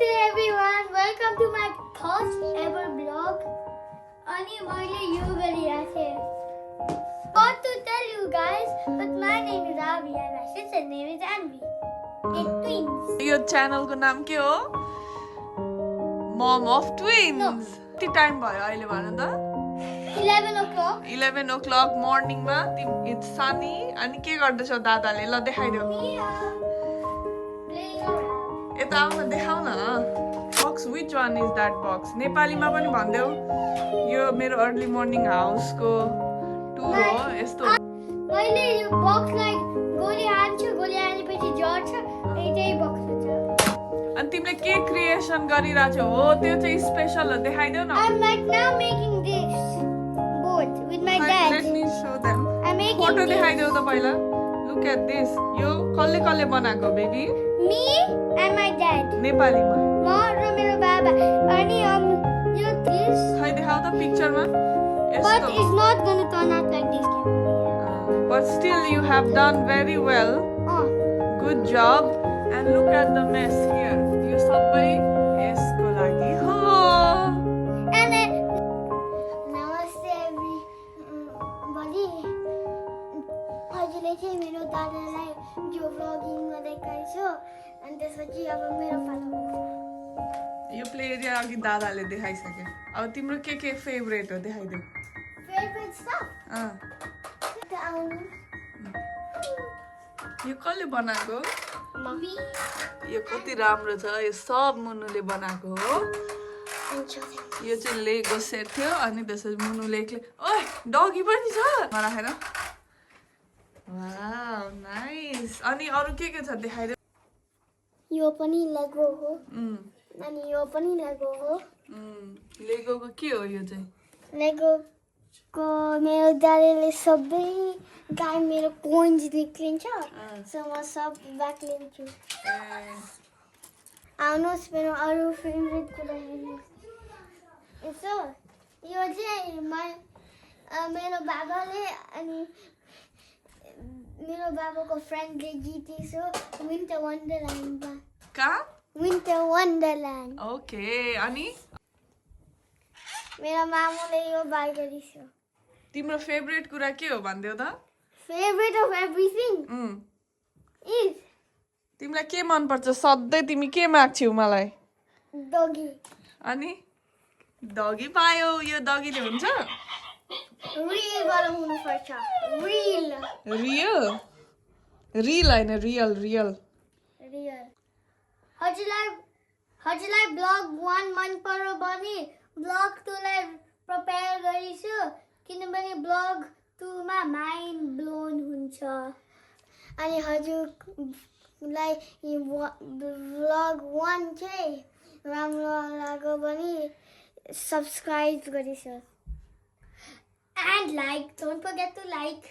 Namaste everyone, welcome to my first ever vlog. Ani मैले यो गरिरहेको थिएँ. What to tell you guys, but my name is Avi and my sister name is Anvi. We're twins. यो च्यानलको नाम के हो? Mom of Twins. कति time भयो अहिले भन त? 11 o'clock. 11 o'clock मर्निङमा इट्स सनी अनि के गर्दैछौ दादाले? ल देखाइदेऊ. Playing around. यता आउन देखाउ न. बक्स which one is that box? नेपालीमा पनि भन्देऊ. यो मेरो अर्ली मर्निङ हाउसको टुर हो यस्तो. मैले यो बक्सलाई गोली हान्छु, गोली हानेपछि झर्छ, त्यही बक्स छ. अनि तिमीले के क्रिएसन गरिरहेछौ? हो त्यो चाहिँ स्पेशल हो, देखाइदेऊ न. I'm like now making this boat with my dad. Let me show them. I'm making photo this. देखाइदेऊ त पहिला. Look at this. यो कसले कसले बनाएको baby? Me and my dad. नेपालीमा. म र मेरो बाबा. अनि यो this. खै देखाउ त पिक्चरमा. But it's not gonna turn out like this. But still you have done very well. Good job. And look at the mess here. यो सबै यसको लागि हो. And then नमस्ते everybody. हजुरले चाहिँ मेरो दादालाई जो भ्लगिङमा देखाइছো अनि त्यसपछि अब मेरो पालो. यो प्ले एरिया अघि दादाले देखाइसके. अब तिम्रो के फेभरेट हो देखाइदेऊ. Favorite stuff? यो कसले बनाएको? Mommy. यो कति राम्रो छ. यो सब मुनुले बनाएको हो. यो चाहिँ लेगो सेट थियो अनि त्यसपछि मुनुले एक्लै. ओइ डगी पनि छ राखेर. Wow nice. अनि अरु के छ देखाइदेऊ. यो पनि लेगो हो. अनि यो पनि लेगो हो. लेगोको के हो यो चाहिँ? लेगो को मेरो दादाले सबै टाइम मेरो कोइन्स निक्लिन्छ. सो म सब ब्याक लिन्छु. आउनुहोस् मेरो अरू फेभरेट कुरा हेर्नुहोस्. यसो यो चाहिँ मेरो बाबाले अनि मेरो बाबाको फ्रेन्डले जितेछ विन्टर वन्डरल्यान्डमा. कहाँ? Winter Wonderland. ओके. अनि मेरो मामुले यो बाई गरिछ. तिम्रो फेभरेट कुरा के हो भन्देऊ त? फेभरेट अफ एभ्रिथिङ इज तिमीलाई के मन पर्छ? सधैँ तिमी के माग्छौ मलाई? डगी. अनि डगी पायो. यो डगीले हुन्छ? रियल वाला हुनु पर्छ. रियल. रियल? रियल हैन रियल रियल. रियल. हजुरलाई ब्लग 1 मन पर्यो भने ब्लग 2 लाई प्रिपेयर गरिछु किनभने ब्लग 2 मा माइन्ड ब्लोन हुन्छ. अनि हजुरलाई ब्लग 1 चाहिँ राम्रो लाग्यो भने subscribe गरिसोस्. And like, don't forget to like.